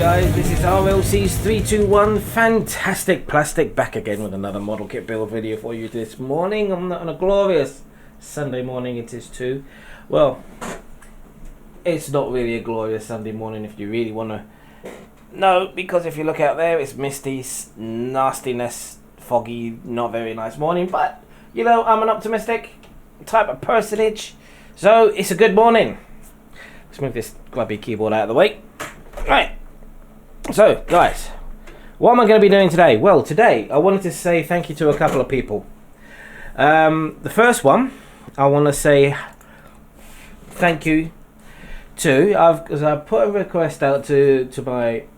guys, this is RLC's 321 Fantastic Plastic back again with another model kit build video for you this morning on a glorious Sunday morning. It is too. Well, it's not really a glorious Sunday morning if you really want to know, because if you look out there, it's misty, nastiness, foggy, not very nice morning. But you know, I'm an optimistic type of personage, so it's a good morning. Let's move this grubby keyboard out of the way. Right, so guys, what am I going to be doing today? Well, today I wanted to say thank you to a couple of people. The first one, I want to say thank you to, because I put a request out to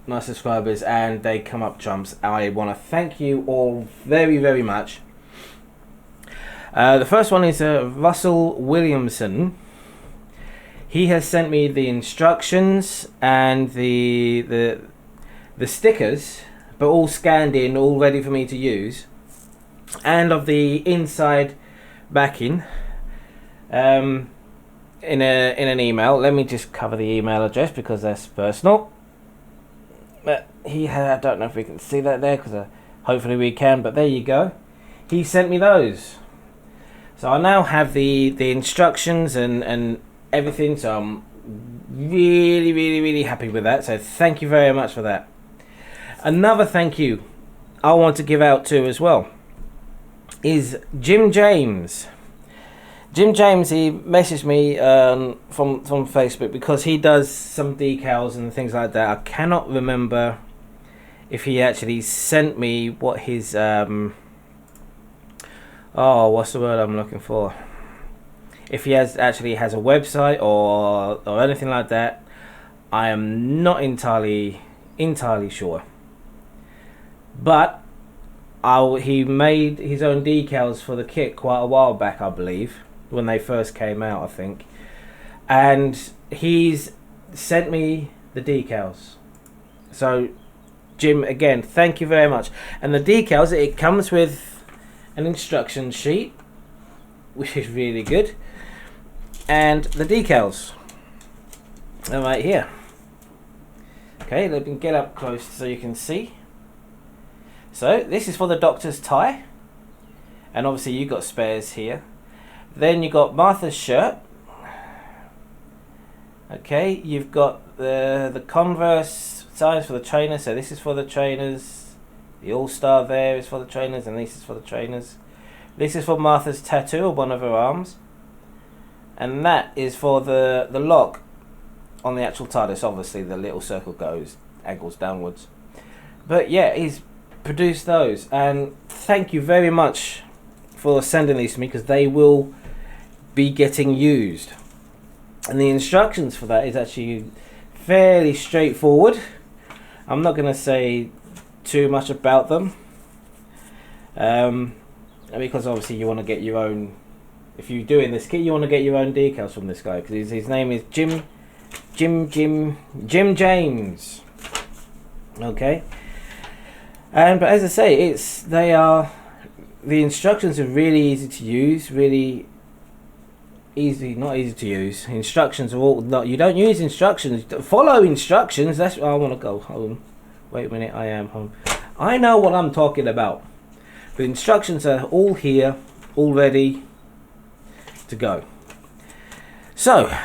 my subscribers and they come up trumps. I want to thank you all very, very much. The first one is Russell Williamson. He has sent me the instructions and the stickers, but all scanned in, all ready for me to use, and of the inside backing in an email. Let me just cover the email address because that's personal. But I don't know if we can see that there, because hopefully we can, but there you go. He sent me those. So I now have the instructions and everything, so I'm really happy with that, so thank you very much for that. Another thank you I want to give out to as well is Jim James. Jim James, he messaged me from Facebook because he does some decals and things like that. I cannot remember if he actually sent me what his what's the word I'm looking for, if he actually has a website or anything like that. I am not entirely sure, but he made his own decals for the kit quite a while back, I believe, when they first came out, I think, and he's sent me the decals. So Jim, again, thank you very much. And the decals, it comes with an instruction sheet, which is really good, and the decals are right here. Okay, let me get up close so you can see. So this is for the doctor's tie, and obviously you got spares here. Then you got Martha's shirt. Okay, you've got the Converse size for the trainers, so this is for the trainers. The All-Star there is for the trainers, and this is for the trainers. This is for Martha's tattoo on one of her arms, and that is for the lock on the actual TARDIS. Obviously the little circle angles downwards. But yeah, he's produced those, and thank you very much for sending these to me, because they will be getting used. And the instructions for that is actually fairly straightforward. I'm not going to say too much about them, because obviously you want to get your own. If you're doing this kit, you want to get your own decals from this guy, because his name is Jim James. Okay, but as I say, the instructions are really easy to use, really easy, not easy to use. Instructions are all, no, you don't use instructions, follow instructions. That's why I want to go home. Wait a minute, I am home. I know what I'm talking about. The instructions are all here, all ready to go. So,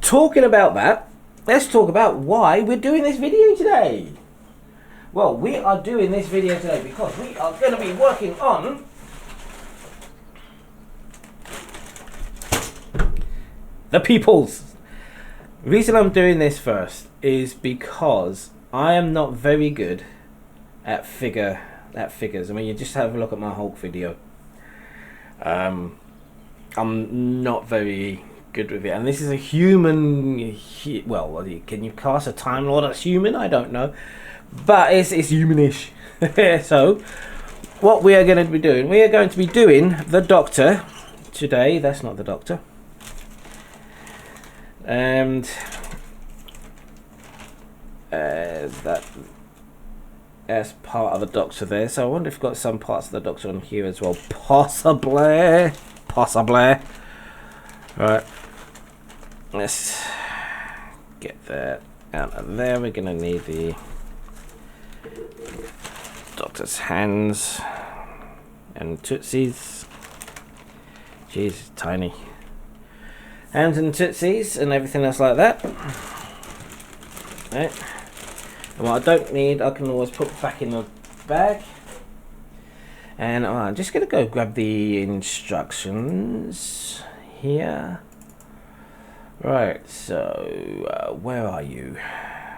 talking about that, let's talk about why we're doing this video today. Well, we are doing this video today because we are going to be working on the Peoples. The reason I'm doing this first is because I am not very good at figures. I mean, you just have a look at my Hulk video. I'm not very good with it, and this is a human. Well, can you class a Time Lord as human? I don't know, but it's humanish. So, what we are going to be doing? We are going to be doing the Doctor today. That's not the Doctor, and that as part of the Doctor there. So I wonder if we've got some parts of the Doctor on here as well. Possibly. Right. Let's get that out of there. We're going to need the doctor's hands and tootsies. Jeez, tiny. Hands and tootsies and everything else like that. Right. And what I don't need, I can always put back in the bag. And I'm just going to go grab the instructions here. Right, so where are you?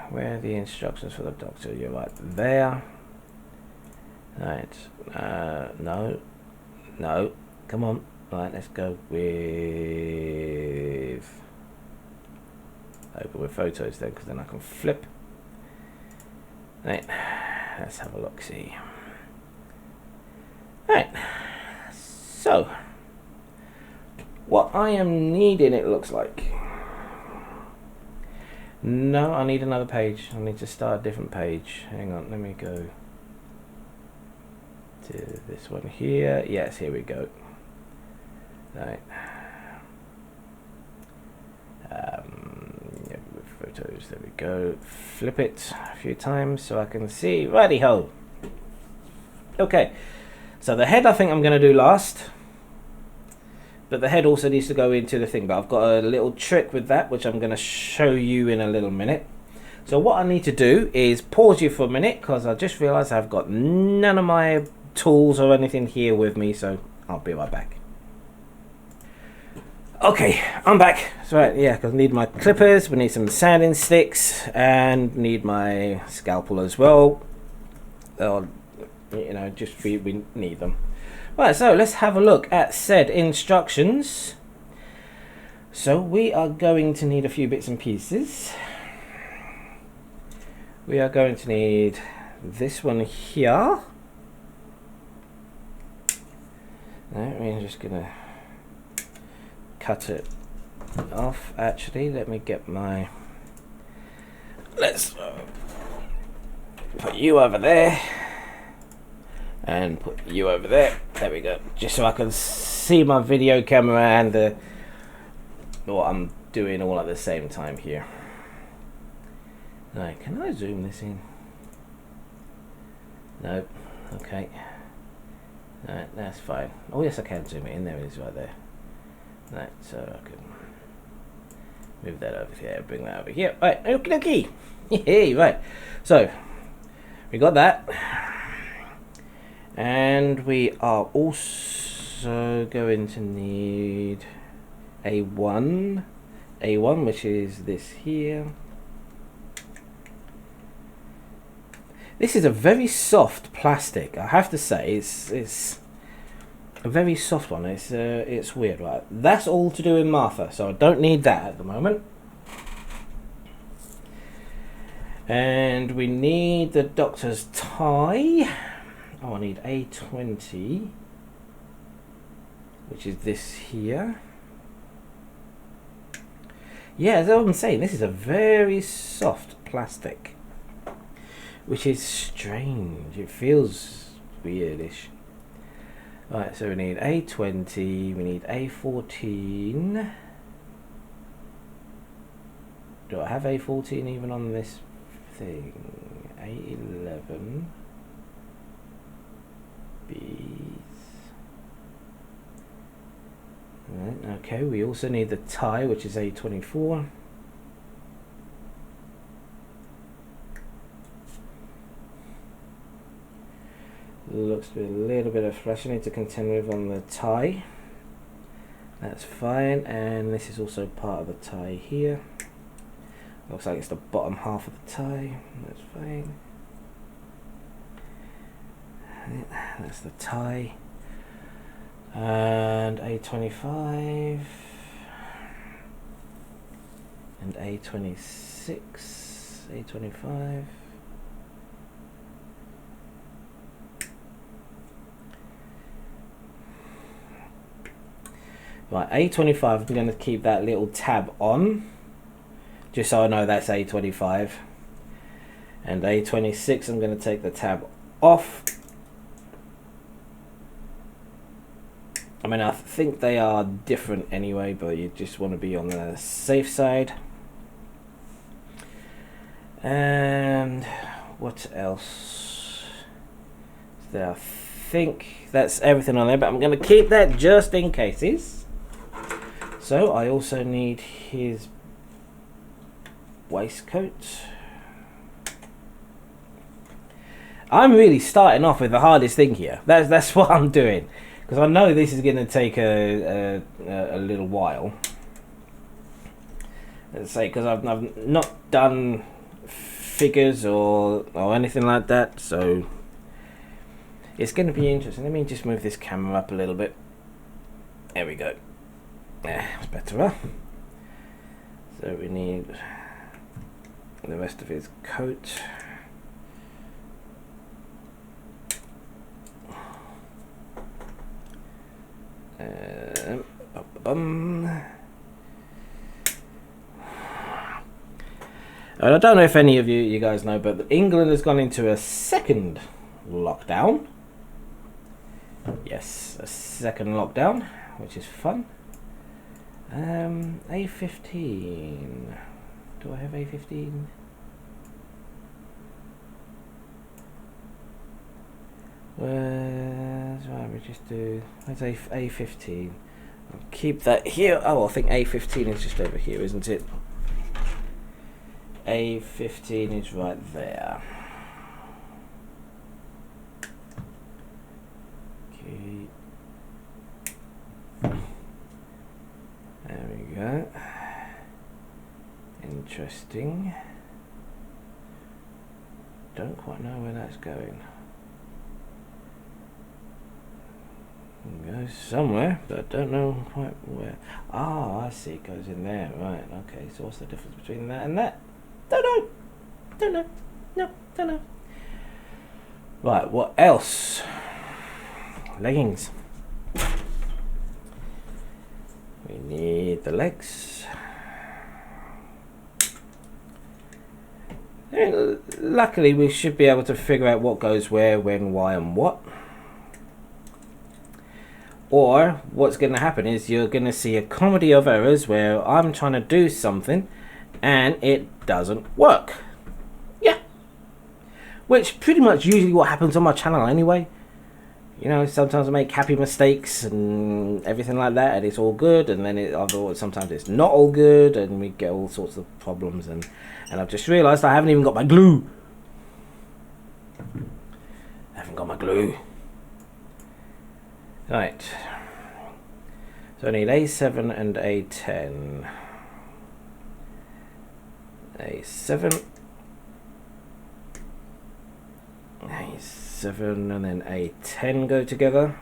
Where are the instructions for the doctor? You're right there. Right, no, come on. Right, let's go with... Open with photos then, because then I can flip. Right, let's have a look, see. Right, so what I am needing, it looks like. No, I need another page. I need to start a different page. Hang on, let me go to this one here. Yes, here we go. Right. Yeah, with photos, there we go. Flip it a few times so I can see. Righty ho. Okay, so the head I think I'm going to do last. But the head also needs to go into the thing. But I've got a little trick with that, which I'm going to show you in a little minute. So what I need to do is pause you for a minute, because I just realized I've got none of my tools or anything here with me. So I'll be right back. Okay, I'm back. So right, yeah, because I need my clippers, we need some sanding sticks, and need my scalpel as well. You know, just we need them. Right, so let's have a look at said instructions. So we are going to need a few bits and pieces. We are going to need this one here. Right, we're just gonna cut it off. Actually, let me get my... Let's put you over there. And put you over there. There we go. Just so I can see my video camera and what I'm doing all at the same time here. Right, can I zoom this in? No. Okay. Right, that's fine. Oh yes, I can zoom it in. There it is, right there. Right, so I can move that over here. Bring that over here. Right, okie dokie. Yay, right. So we got that. And we are also going to need A1, which is this here. This is a very soft plastic, I have to say. It's a very soft one. It's weird, right? That's all to do with Martha, so I don't need that at the moment. And we need the doctor's tie. Oh, I need A20, which is this here. Yeah, that's what I'm saying. This is a very soft plastic, which is strange. It feels weirdish. Right, so we need A20, we need A14. Do I have A14 even on this thing? A11. Right, okay, we also need the tie, which is A24. Looks to be a little bit of flesh I need to contend with on the tie. That's fine, and this is also part of the tie here. Looks like it's the bottom half of the tie. That's fine. That's the tie. And A25 and A26, A25. Right, A25, I'm going to keep that little tab on, just so I know that's A25. And A26, I'm going to take the tab off. I mean, I think they are different anyway, but you just want to be on the safe side. And what else is there? I think that's everything on there, but I'm going to keep that just in cases. So I also need his waistcoat. I'm really starting off with the hardest thing here. That's what I'm doing, because I know this is going to take a little while. Let's say, because I've not done figures or anything like that, so it's going to be interesting. Let me just move this camera up a little bit. There we go. Yeah, it's better, huh? So we need the rest of his coat. And I don't know if any of you guys know, but England has gone into a second lockdown. Yes, a second lockdown, which is fun. A15. Do I have A15? Where's right, we just do. Where's A15? I'll keep that here. Oh, I think A15 is just over here, isn't it? A15 is right there. Okay. There we go. Interesting. Don't quite know where that's going. It goes somewhere, but I don't know quite where. Ah, I see. It goes in there. Right. Okay. So what's the difference between that and that? Don't know. Don't know. No, don't know. Right. What else? Leggings. We need the legs. And luckily, we should be able to figure out what goes where, when, why, and what. Or what's going to happen is you're going to see a comedy of errors where I'm trying to do something and it doesn't work. Yeah. Which pretty much usually what happens on my channel anyway. You know, sometimes I make happy mistakes and everything like that, and it's all good, and then sometimes it's not all good, and we get all sorts of problems, and I've just realised I haven't even got my glue. I haven't got my glue. Right. So I need A7 and A10. A7. A7 and then A10 go together.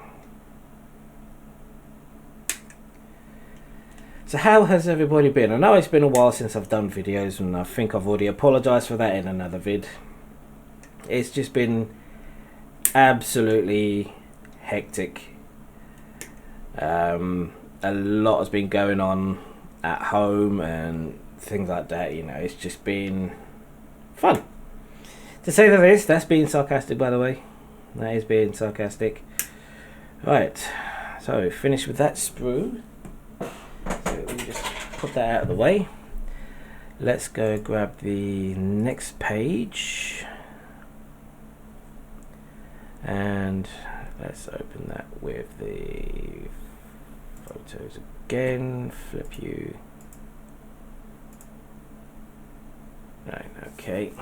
So how has everybody been? I know it's been a while since I've done videos, and I think I've already apologised for that in another vid. It's just been absolutely hectic. A lot has been going on at home and things like that. You know, it's just been fun, to say the least. That's being sarcastic, by the way. That is being sarcastic. Right, so finished with that sprue. So we just put that out of the way. Let's go grab the next page, and let's open that with the photos again. Flip you. Right, okay.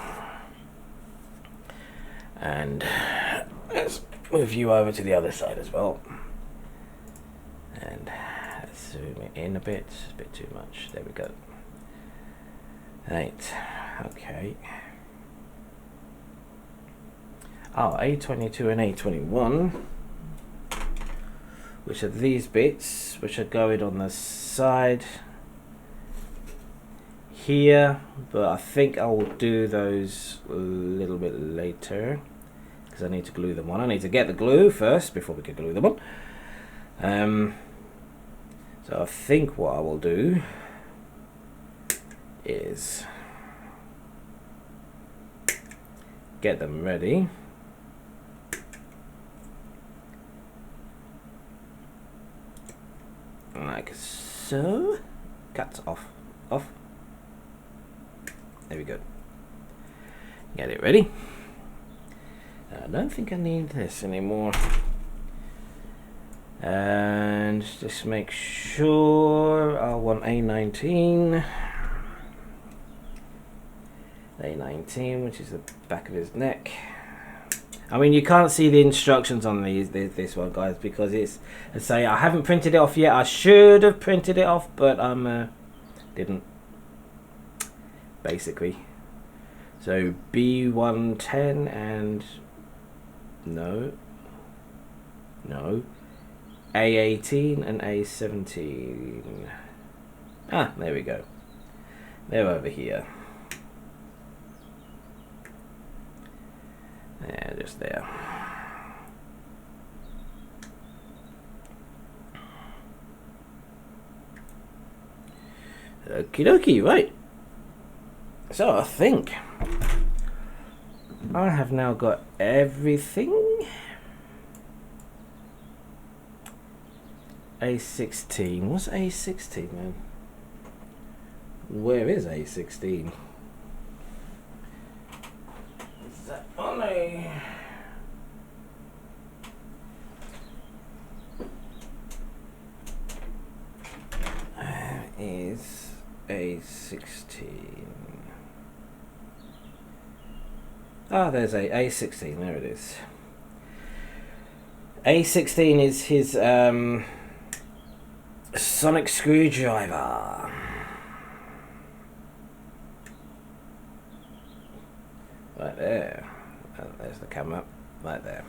And let's move you over to the other side as well. And let's zoom it in a bit. It's a bit too much. There we go. Right, okay. Oh, A22 and A21, which are these bits, which are going on the side here, but I think I will do those a little bit later, because I need to glue them on. I need to get the glue first before we can glue them on. So I think what I will do is get them ready. Like so. Cut off. There we go. Get it ready. I don't think I need this anymore. And just make sure I want A19. A19, which is the back of his neck. I mean, you can't see the instructions on this one, guys, because it's, I say, I haven't printed it off yet. I should have printed it off, but didn't. Basically, so B110 and no, A18 and A17. Ah, there we go. They're over here. Yeah, just there. Okie dokie, right. So I think I have now got everything. A16. What's A16, man? Where is A16? Is that on a... is A16. Ah, there's A16, there it is. A16 is his sonic screwdriver. Right there. There's the camera. Right there.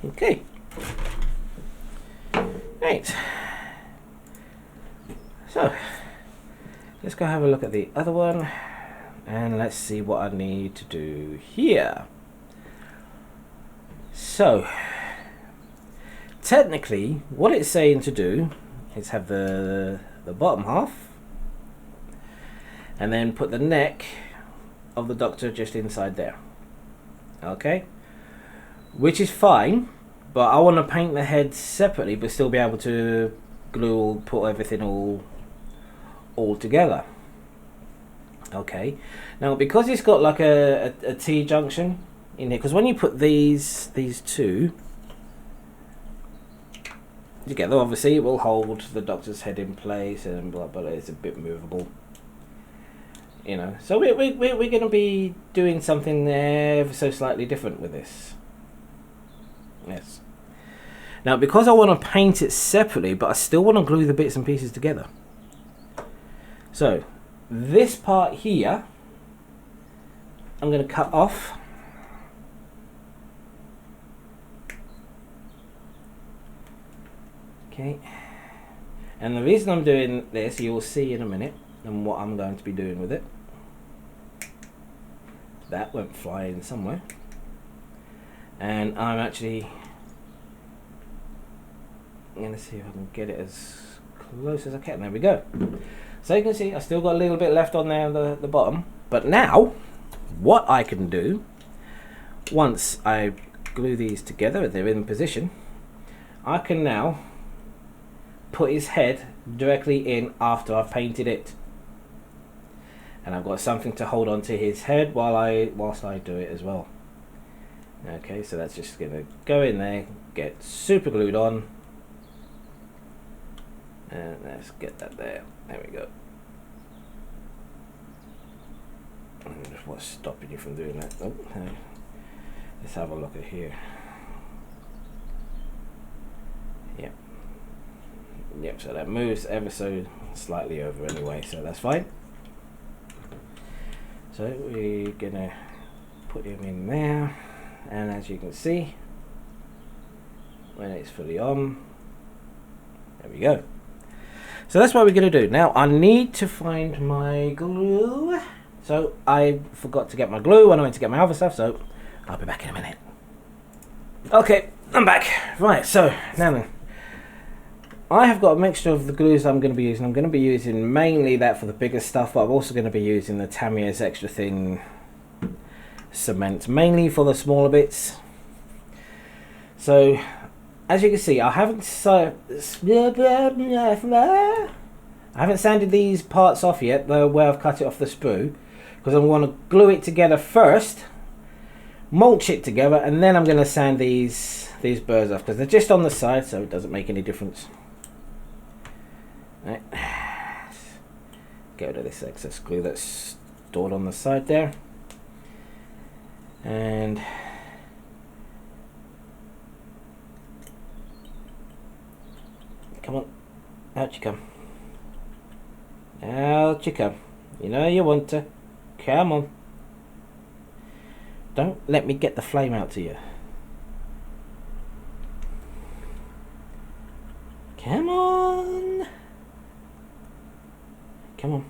Okay. Right. So, let's go have a look at the other one. And let's see what I need to do here. So, technically, what it's saying to do is have the bottom half, and then put the neck of the Doctor just inside there. Okay, which is fine, but I want to paint the head separately, but still be able to glue, put everything all together. Okay, now because it's got like a T junction in here, because when you put these two together, obviously it will hold the Doctor's head in place, and blah, but it's a bit movable, you know. So we're going to be doing something ever so slightly different with this. Yes. Now because I want to paint it separately, but I still want to glue the bits and pieces together. So this part here, I'm going to cut off. Okay. And the reason I'm doing this, you'll see in a minute, and what I'm going to be doing with it. That went flying somewhere. And I'm actually going to see if I can get it as close as I can. There we go. So you can see I still got a little bit left on there at the bottom. But now, what I can do, once I glue these together, they're in position, I can now put his head directly in after I've painted it. And I've got something to hold on to his head whilst I do it as well. Okay, so that's just going to go in there, get super glued on. And let's get that there. There we go. And what's stopping you from doing that? Oh, no. Let's have a look at here. Yep. Yep, so that moves ever so slightly over anyway, so that's fine. So we're gonna put him in there, and as you can see, when it's fully on, there we go. So that's what we're going to do. Now I need to find my glue. So I forgot to get my glue when I went to get my other stuff, so I'll be back in a minute. Okay, I'm back. Right, so now then, I have got a mixture of the glues I'm going to be using. I'm going to be using mainly that for the bigger stuff, but I'm also going to be using the Tamier's extra thin cement, mainly for the smaller bits. So as you can see, I haven't I haven't sanded these parts off yet, the way I've cut it off the sprue, because I want to glue it together first, mulch it together, and then I'm going to sand these burrs off, because they're just on the side, so it doesn't make any difference. Right. Get rid of this excess glue that's stored on the side there, and come on, out you come. Out you come. You know you want to. Come on. Don't let me get the flame out to you. Come on. Come on.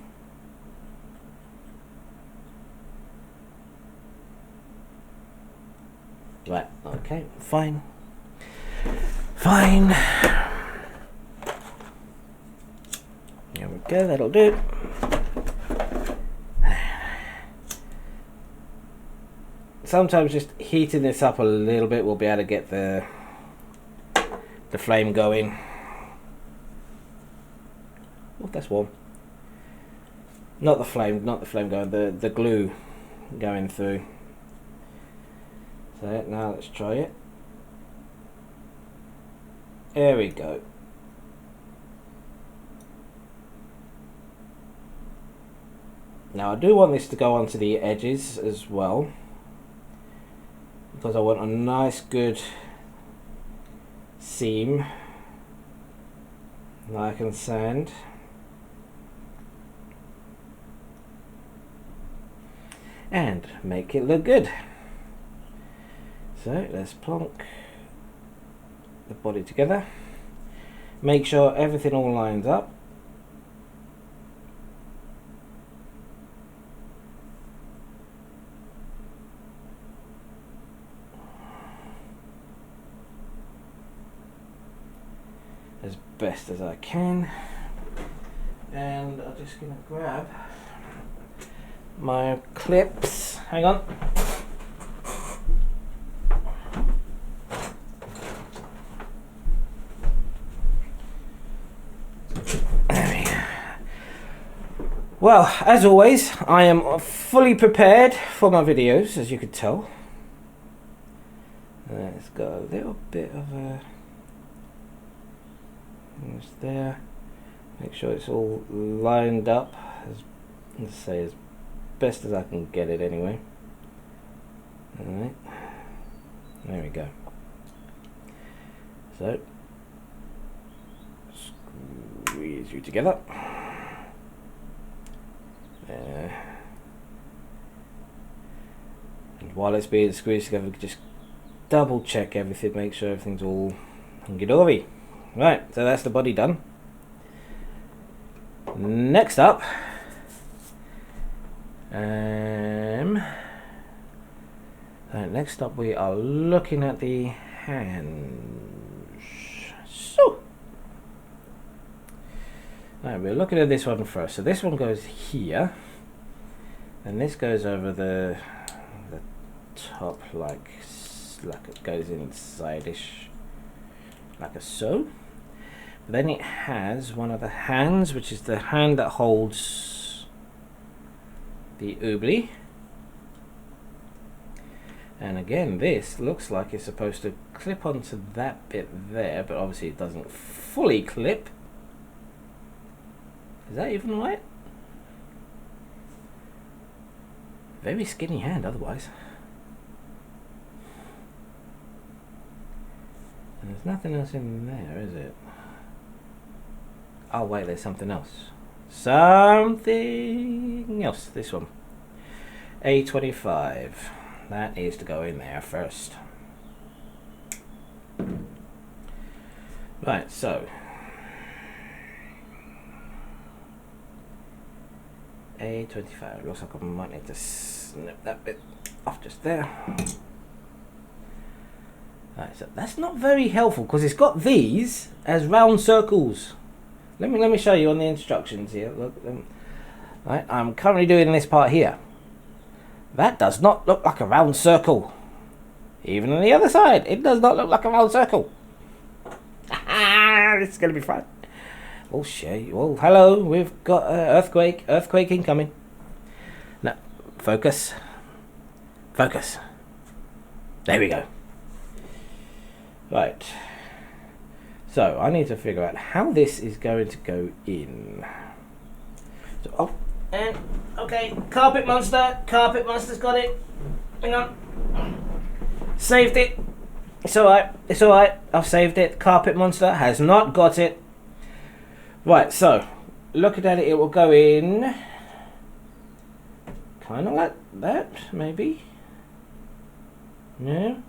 Right, okay, fine. Fine. There we go, that'll do. Sometimes just heating this up a little bit will be able to get the flame going. Oh, that's warm. Not the flame going, the glue going through. So now let's try it. There we go. Now I do want this to go onto the edges as well, because I want a nice good seam that I can sand. And make it look good. So let's plonk the body together. Make sure everything all lines up. As best as I can. And I'm just going to grab my clips. Hang on. Well, as always, I am fully prepared for my videos, as you could tell. It's got a little bit of a... Just there. Make sure it's all lined up, let's say, as best as I can get it anyway. Alright. There we go. So, squeeze you together. And while it's being squeezed together, just double check everything, make sure everything's all hunky-dory. Right, so that's the body done. Next up, we are looking at the hands. So, right, we're looking at this one first. So this one goes here, and this goes over the top like it goes inside-ish, like a so. But then it has one of the hands, which is the hand that holds the oobly. And again, this looks like it's supposed to clip onto that bit there, but obviously it doesn't fully clip. Is that even right? Very skinny hand otherwise. And there's nothing else in there, is it? Oh wait, there's something else. Something else. This one. A25. That is to go in there first. Right, so A25. Looks like I might need to snip that bit off just there. Right, so that's not very helpful because it's got these as round circles. Let me show you on the instructions here. Look, right, I'm currently doing this part here. That does not look like a round circle. Even on the other side, it does not look like a round circle. This is going to be fun. Oh shit! Well, hello. We've got earthquake. Earthquake incoming. No, focus. Focus. There we go. Right. So I need to figure out how this is going to go in. So, oh, and okay, carpet monster. Carpet monster's got it. Hang on. Saved it. It's alright. It's alright. I've saved it. Carpet monster has not got it. Right. So looking at it, it will go in. Kind of like that, maybe. No.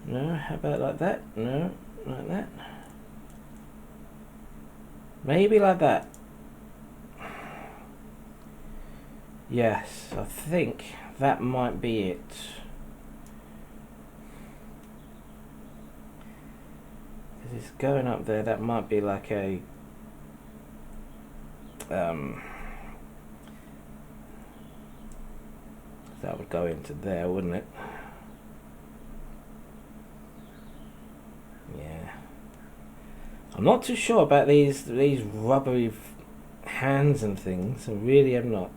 No. How about like that? No. Like that. Maybe like that. Yes, I think that might be it. It's going up there. That might be like a that would go into there, wouldn't it? Yeah. I'm not too sure about these rubbery hands and things. I really am not.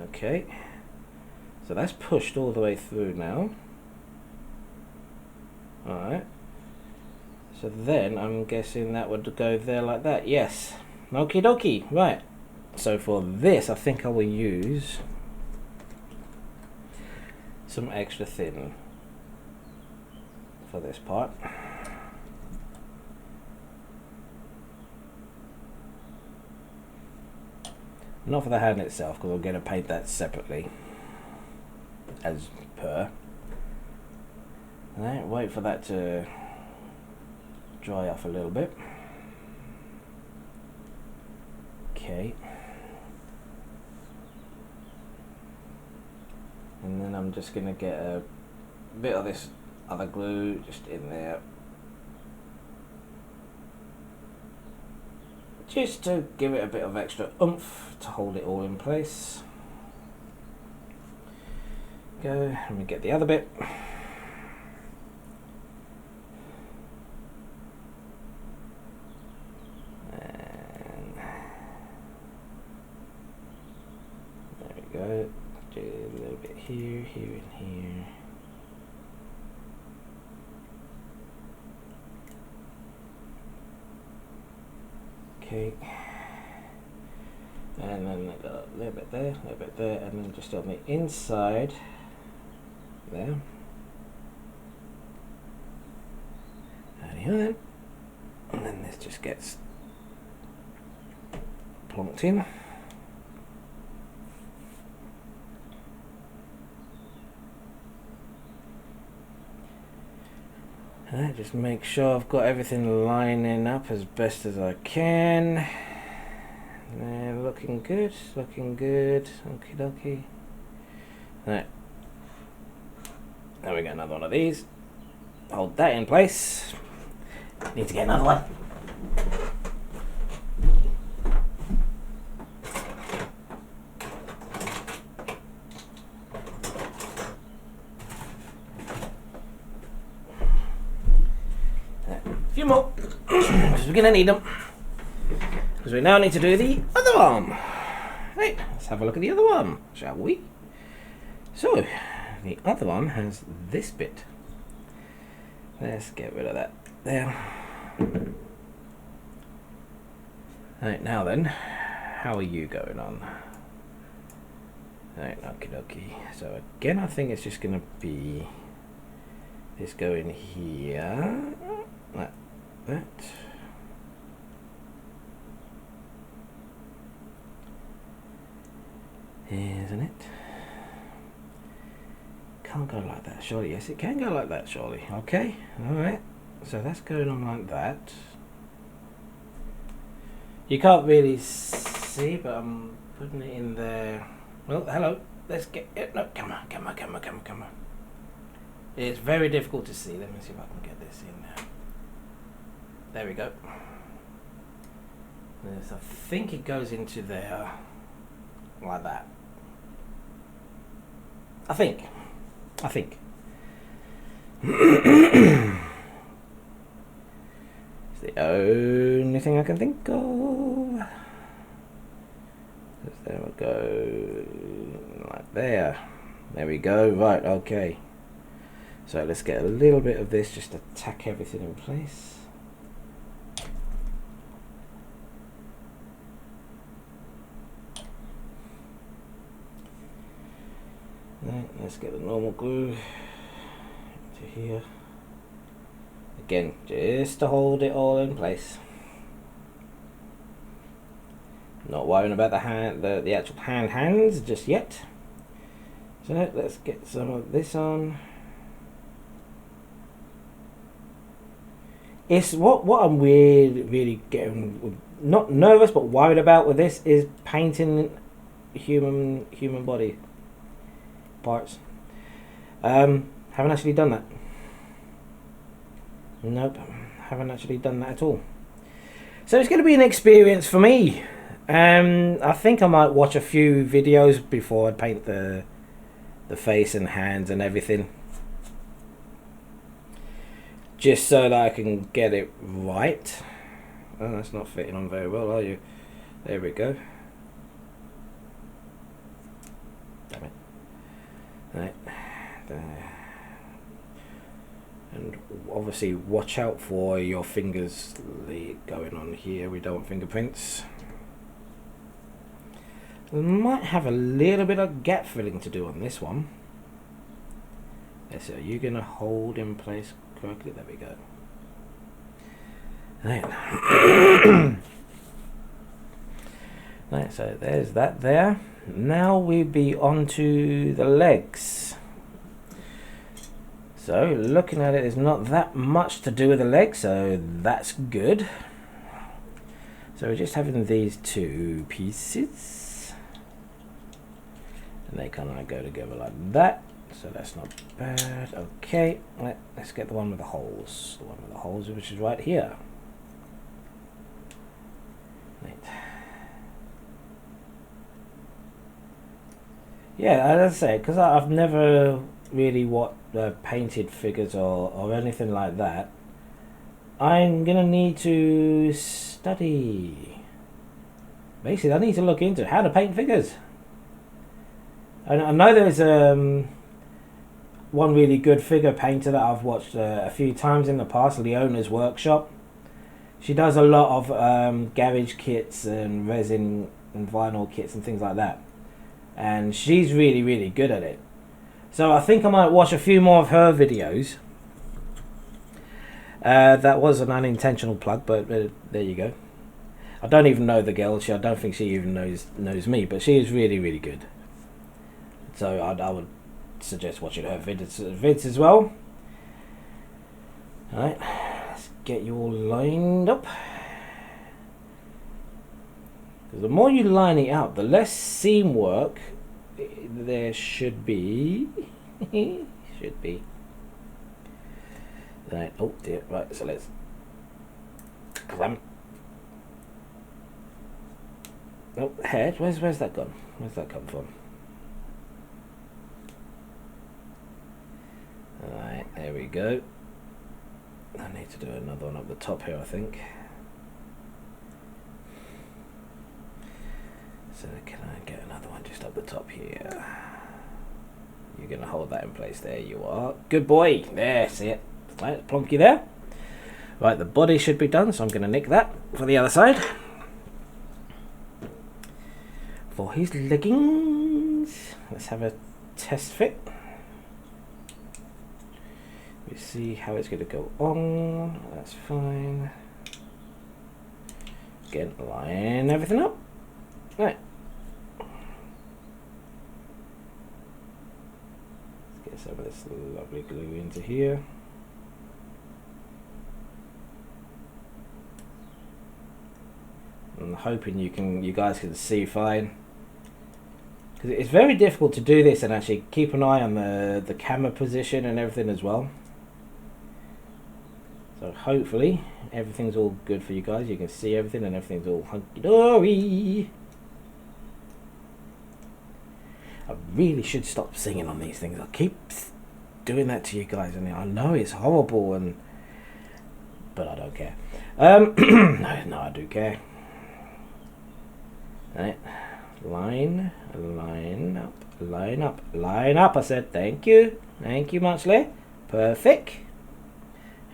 Okay. So that's pushed all the way through now. Alright. So then I'm guessing that would go there like that. Yes. Okie dokie. Right. So for this, I think I will use some extra thin for this part. Not for the hand itself, because I'm going to paint that separately, as per. Right, wait for that to dry off a little bit. Okay. And then I'm just going to get a bit of this other glue just in there. Just to give it a bit of extra oomph to hold it all in place. Go, let me get the other bit. And there we go. Do a little bit here, here and here. Okay, and then I got a little bit there, and then just on the inside there. And then this just gets plonked in. Just make sure I've got everything lining up as best as I can. Looking good, looking good. Okie dokie. Right. Now we got another one of these. Hold that in place. Need to get another one. Few more, because we're going to need them. Because we now need to do the other arm. Right, let's have a look at the other arm, shall we? So, the other arm has this bit. Let's get rid of that there. Right, now then, how are you going on? Right, okie dokie. So again, I think it's just going to be this going here. Like that. Isn't it? Can't go like that, surely. Yes, it can go like that, surely. Okay, alright. So that's going on like that. You can't really see, but I'm putting it in there. Well, hello. Let's get it. No, come on. It's very difficult to see. Let me see if I can get this in there. There we go. Yes, I think it goes into there like that. I think. It's the only thing I can think of. There we go, like there. There we go. Right, okay. So let's get a little bit of this just to tack everything in place. Right, let's get the normal glue to here. Again, just to hold it all in place. Not worrying about the actual hands just yet. So let's get some of this on. It's what I'm really getting not nervous but worried about with this is painting human body parts. Haven't actually done that. Nope, haven't actually done that at all. So it's going to be an experience for me. I think I might watch a few videos before I paint the face and hands and everything, just so that I can get it right. Oh, that's not fitting on very well, are you? There we go. Damn it. Right. There. And obviously watch out for your fingers going on here. We don't want fingerprints. We might have a little bit of gap filling to do on this one. Yes, are you going to hold in place correctly? There we go. Right. Right, so there's that there. Now we'll be on to the legs. So looking at it, there's not that much to do with the legs, so that's good. So we're just having these two pieces. And they kind of go together like that, so that's not bad. Okay, let's get the one with the holes. The one with the holes, which is right here. Right. Yeah, as I say, because I've never really painted figures or anything like that, I'm gonna need to study. Basically, I need to look into how to paint figures. I know there's one really good figure painter that I've watched a few times in the past, Leona's Workshop. She does a lot of garage kits and resin and vinyl kits and things like that. And she's really good at it. So I think I might watch a few more of her videos. That was an unintentional plug, but there you go. I don't even know the girl. I don't think she even knows me, but she is really good. So I would suggest watching her vids as well. Alright, let's get you all lined up. Because the more you line it up, the less seam work there should be. Should be. Right, oh dear, right, so let's clamp. Oh, head, where's that gone? Where's that come from? Alright, there we go. I need to do another one up the top here, I think. So can I get another one just up the top here? You're going to hold that in place. There you are. Good boy. There, see it. Right, plonky there. Right, the body should be done, so I'm going to nick that for the other side. For his leggings. Let's have a test fit. We see how it's going to go on. That's fine. Again, line everything up. Right. Let's get some of this lovely glue into here. I'm hoping you guys can see fine. Because it's very difficult to do this and actually keep an eye on the camera position and everything as well. So hopefully everything's all good for you guys. You can see everything and everything's all hunky-dory. I really should stop singing on these things. I keep doing that to you guys, and I know it's horrible, but I don't care. No, I do care. Right, line up. I said thank you, Muchly. Perfect.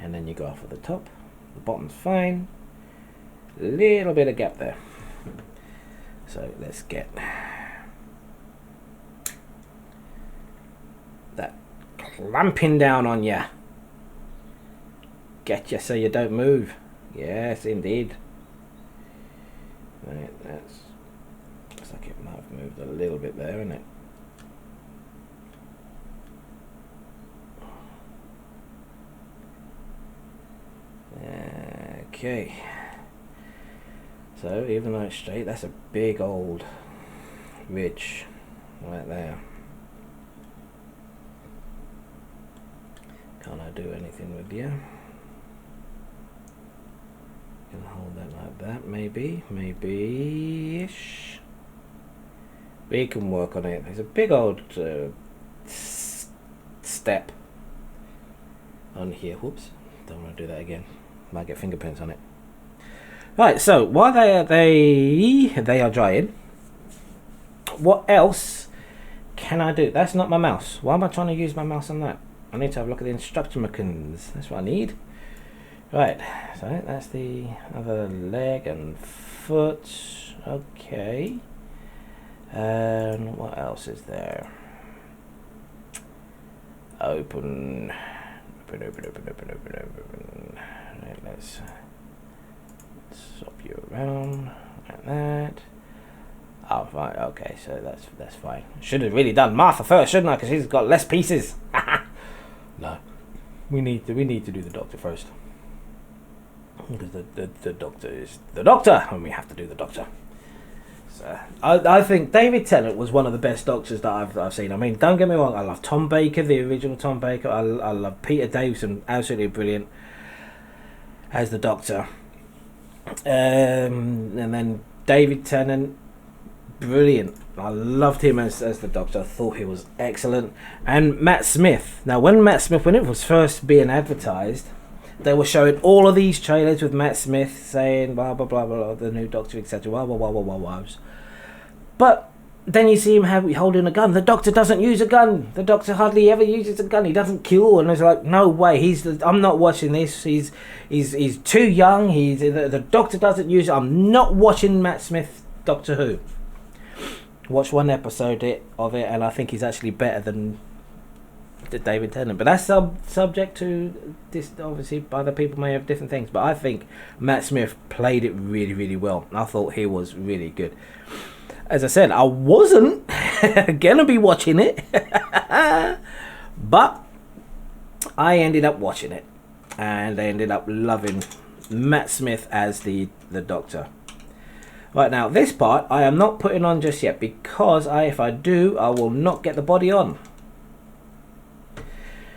And then you go off at the top. The bottom's fine. Little bit of gap there. So let's get that clamping down on ya. Get you so you don't move. Yes, indeed. Right, looks like it might have moved a little bit there, isn't it? Okay. So even though it's straight, that's a big old ridge right there. Can't I do anything with you? Can hold that like that, maybe-ish. We can work on it. There's a big old step on here. Whoops, don't want to do that again. Might get fingerprints on it. Right, so while they are drying, what else can I do? That's not my mouse. Why am I trying to use my mouse on that? I need to have a look at the instructions. That's what I need. Right, so that's the other leg and foot. Okay. And what else is there? Open. Right, let's swap you around like that. Oh, right, okay, so that's fine. Should have really done Martha first, shouldn't I? Because he's got less pieces. No, we need to do the doctor first. Because the doctor is the doctor, and we have to do the doctor. So I think David Tennant was one of the best doctors that I've seen. I mean, don't get me wrong, I love Tom Baker, the original Tom Baker. I love Peter Davison, absolutely brilliant as the doctor. And then David Tennant, brilliant. I loved him as the doctor. I thought he was excellent. And Matt Smith. Now, when it was first being advertised, they were showing all of these trailers with Matt Smith saying blah blah blah blah, the new Doctor, etc. Blah blah blah blah blah blah. But then you see him holding a gun. The Doctor doesn't use a gun. The Doctor hardly ever uses a gun. He doesn't kill. And it's like, no way. I'm not watching this. He's too young. The Doctor doesn't use it. I'm not watching Matt Smith Doctor Who. Watch one episode of it, and I think he's actually better than David Tennant, but that's subject to this. Obviously, other people may have different things, but I think Matt Smith played it really, really well. I thought he was really good. As I said, I wasn't gonna be watching it, but I ended up watching it, and I ended up loving Matt Smith as the Doctor. Right, now this part I am not putting on just yet, because if I do, I will not get the body on.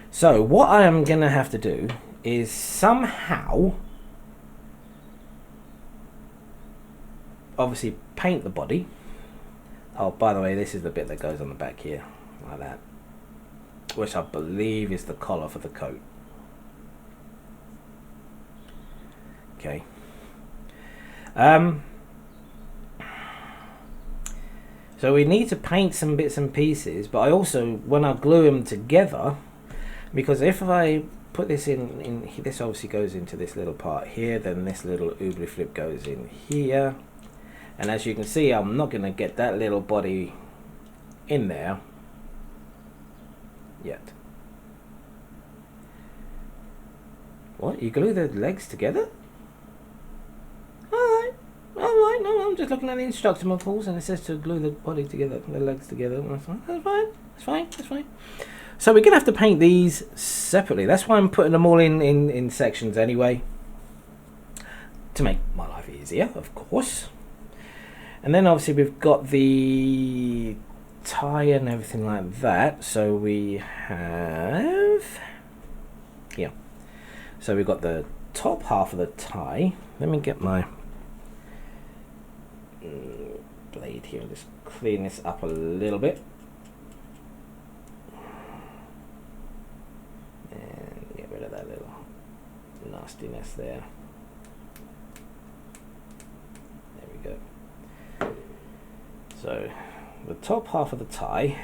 So what I am going to have to do is somehow, obviously, paint the body. Oh, by the way, this is the bit that goes on the back here, like that, which I believe is the collar for the coat. Okay. So we need to paint some bits and pieces, but I also, when I glue them together, because if I put this in this obviously goes into this little part here, then this little oobly flip goes in here, and as you can see, I'm not going to get that little body in there yet. What? You glue the legs together? Alright, no, I'm just looking at the instruction manuals, and it says to glue the body together, the legs together. That's fine. So we're going to have to paint these separately. That's why I'm putting them all in sections anyway, to make my life easier, of course. And then obviously we've got the tie and everything like that. So we have, yeah. So we've got the top half of the tie. Let me get my blade here and just clean this up a little bit. nastiness there. There we go. So the top half of the tie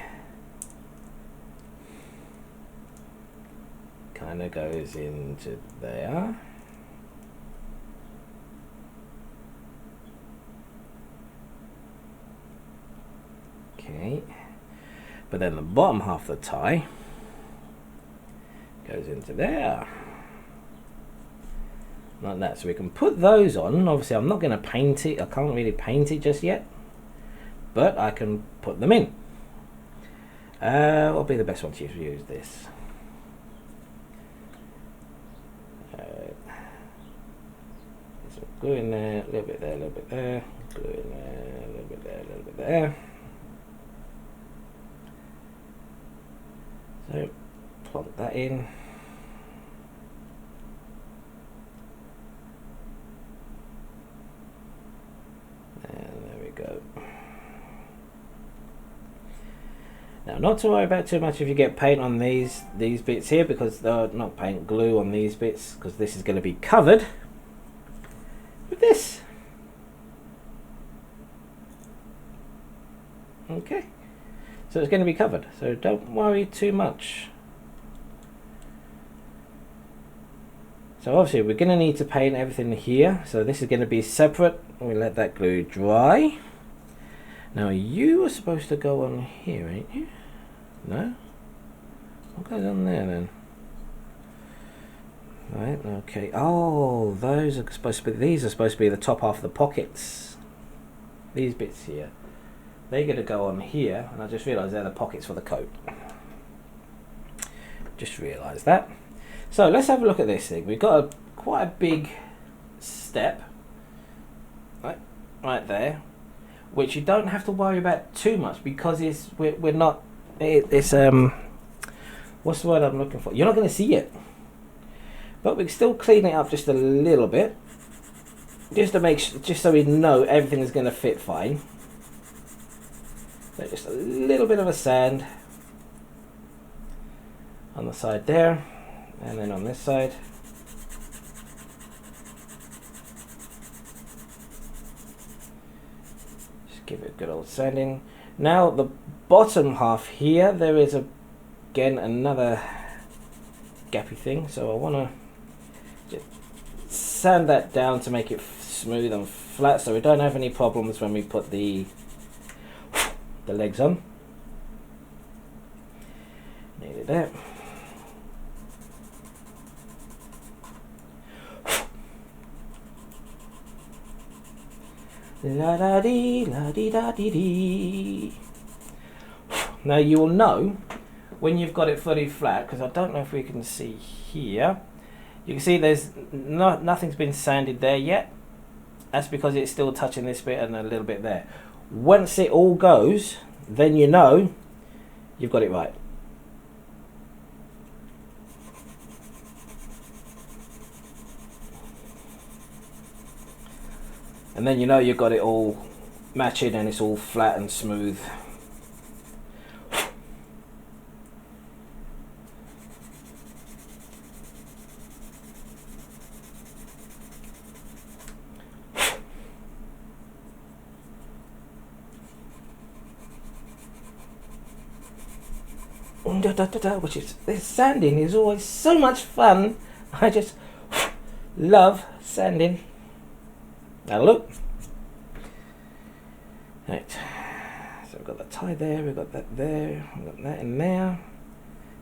kind of goes into there. Okay, but then the bottom half of the tie goes into there, like that. So we can put those on. Obviously I'm not going to paint it, I can't really paint it just yet, but I can put them in. What will be the best one to use this? Some glue in there, a little bit there, a little bit there, glue in there, a little bit there, a little bit there. So plonk that in. And there we go. Now, not to worry about too much if you get paint on these bits here, because not paint, glue on these bits, because this is going to be covered with this. Okay. So it's going to be covered, so don't worry too much. So obviously we're going to need to paint everything here, so this is going to be separate. We let that glue dry. Now you are supposed to go on here, ain't you? No? What goes on there then? Right, okay. Oh, those are supposed to be, these are supposed to be the top half of the pockets. These bits here. They're going to go on here, and I just realised they're the pockets for the coat. Just realised that. So let's have a look at this thing. We've got quite a big step, right there, which you don't have to worry about too much, because we're not. It's what's the word I'm looking for? You're not going to see it, but we can still clean it up just a little bit, just to make just so we know everything is going to fit fine. So just a little bit of a sand on the side there, and then on this side. Just give it a good old sanding. Now the bottom half here, there is again another gappy thing, so I want to just sand that down to make it smooth and flat, so we don't have any problems when we put the legs on. Nearly there. La da dee, la dee da dee dee. Now you will know when you've got it fully flat, because I don't know if we can see here. You can see there's nothing's been sanded there yet. That's because it's still touching this bit and a little bit there. Once it all goes, then you know you've got it right. And then you know you've got it all matching and it's all flat and smooth. Which is, this sanding is always so much fun. I just love sanding. Now look. Right. So we've got the tie there, we've got that there, we've got that in there.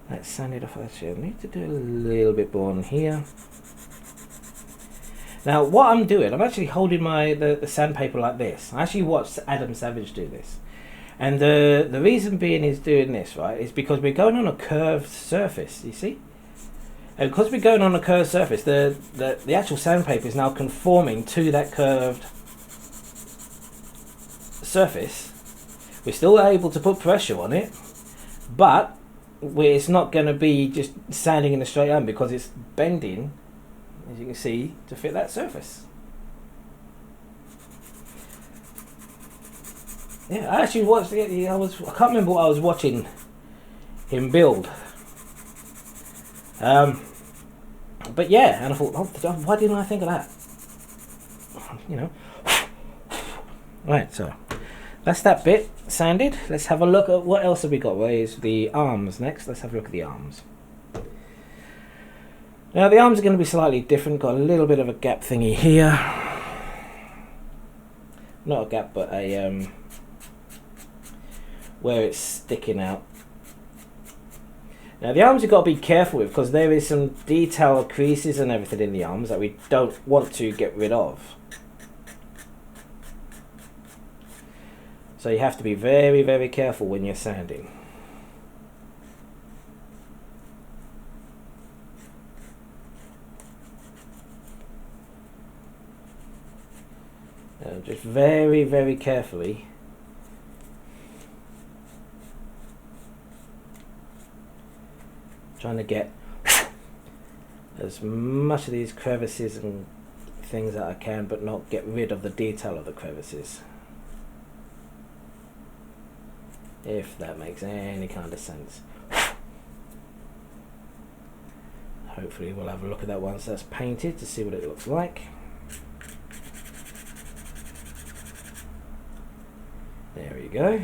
Let's sand it off. Actually, I need to do a little bit more on here. Now what I'm doing, I'm actually holding the sandpaper like this. I actually watched Adam Savage do this. And the reason being he's doing this, right, is because we're going on a curved surface, you see? And because we're going on a curved surface, the actual sandpaper is now conforming to that curved surface. We're still able to put pressure on it, but it's not going to be just sanding in a straight line, because it's bending, as you can see, to fit that surface. Yeah, I actually watched it. I can't remember what I was watching him build. But But yeah, and I thought, oh, why didn't I think of that? You know. Right, so that's that bit sanded. Let's have a look at what else have we got. Where is the arms next? Let's have a look at the arms. Now the arms are going to be slightly different. Got a little bit of a gap thingy here. Not a gap, but a where it's sticking out. Now the arms you've got to be careful with, because there is some detail creases and everything in the arms that we don't want to get rid of. So you have to be very, very careful when you're sanding. Just very, very carefully. Trying to get as much of these crevices and things that I can, but not get rid of the detail of the crevices. If that makes any kind of sense. Hopefully we'll have a look at that once that's painted to see what it looks like. There we go.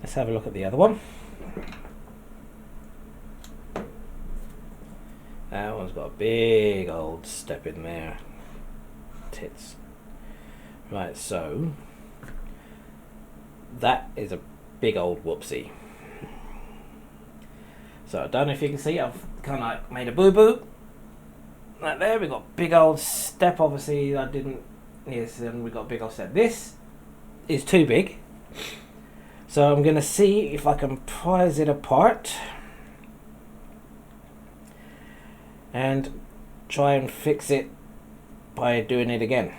Let's have a look at the other one. That one's got a big old step in there. Tits. Right, so that is a big old whoopsie. So I don't know if you can see, I've kind of like made a boo-boo. Right there, we got big old step. Obviously I didn't, yes, and we got a big old step. This is too big. So I'm going to see if I can prise it apart and try and fix it by doing it again.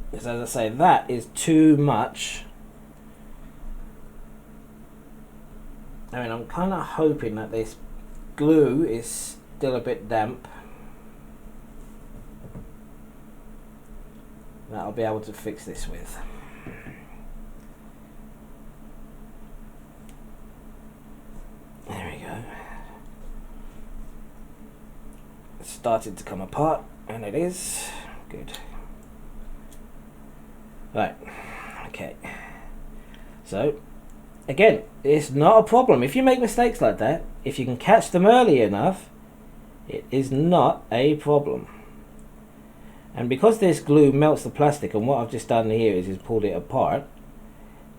Because as I say, that is too much. I mean, I'm kind of hoping that this glue is still a bit damp. That I'll be able to fix this with. There we go. It's started to come apart, and it is. Good. Right, okay. So, again, it's not a problem. If you make mistakes like that, if you can catch them early enough, it is not a problem. And because this glue melts the plastic, and what I've just done here is pulled it apart,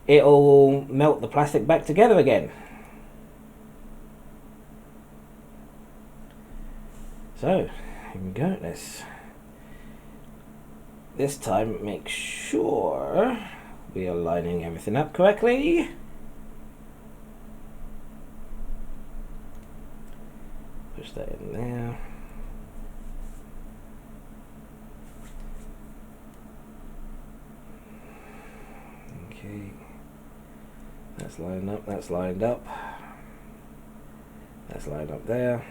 it'll melt the plastic back together again. So, here we go. Let's this time make sure we are lining everything up correctly. Push that in there. Okay, that's lined up, that's lined up, that's lined up there.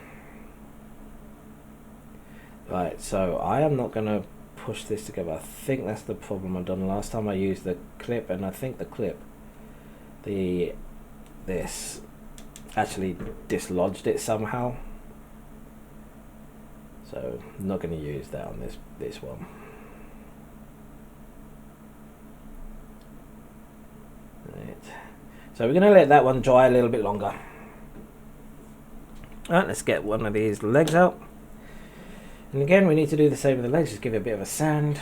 Right, so I am not going to push this together. I think that's the problem I've done last time. I used the clip, and I think the clip, this actually dislodged it somehow. So I'm not going to use that on this one. Right. So we're going to let that one dry a little bit longer. Alright, let's get one of these legs out. And again, we need to do the same with the legs, just give it a bit of a sand.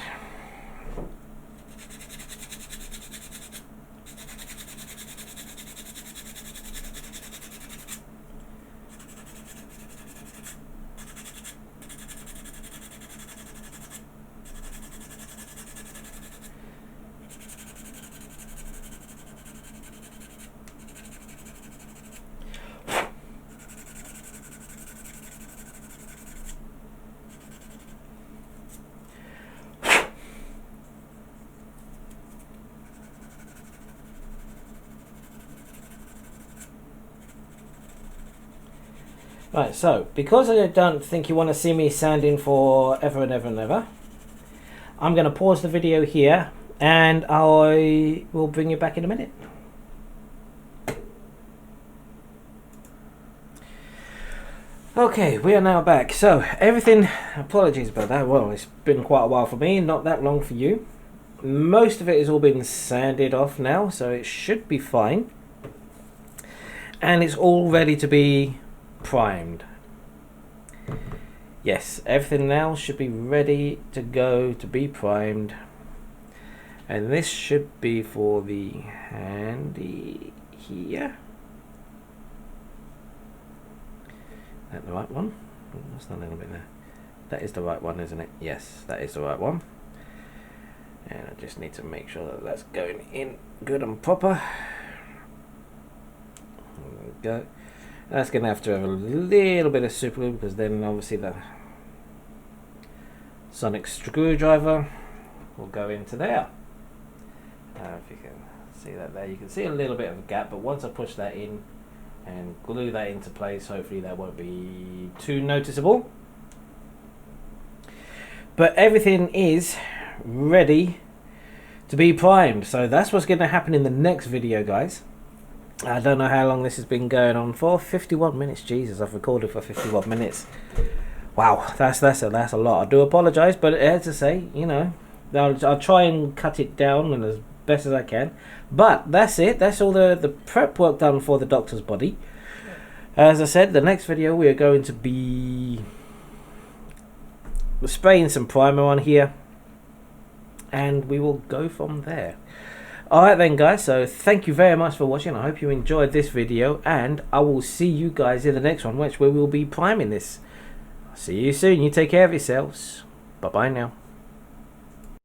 Right, so because I don't think you want to see me sanding for ever and ever and ever, I'm going to pause the video here and I will bring you back in a minute. Okay, we are now back. So everything, apologies about that, well, it's been quite a while for me, not that long for you. Most of it has all been sanded off now, so it should be fine. And it's all ready to be primed. Yes, everything now should be ready to go to be primed. And this should be for the handy here. Is that the right one? Oh, that's not a little bit there. That is the right one, isn't it? Yes, that is the right one. And I just need to make sure that that's going in good and proper. There we go. That's going to have a little bit of super glue, because then obviously the sonic screwdriver will go into there. If you can see that there, you can see a little bit of a gap, but once I push that in and glue that into place, hopefully that won't be too noticeable. But everything is ready to be primed, so that's what's going to happen in the next video, guys. I don't know how long this has been going on for. 51 minutes. Jesus, I've recorded for 51 minutes. Wow, that's a lot. I do apologize, but as I say, you know, I'll try and cut it down and as best as I can. But that's it. That's all the prep work done for the doctor's body. As I said, the next video we are going to be spraying some primer on here, and we will go from there. Alright then, guys, so thank you very much for watching. I hope you enjoyed this video, and I will see you guys in the next one, which we will be priming this. See you soon. You take care of yourselves. Bye bye now.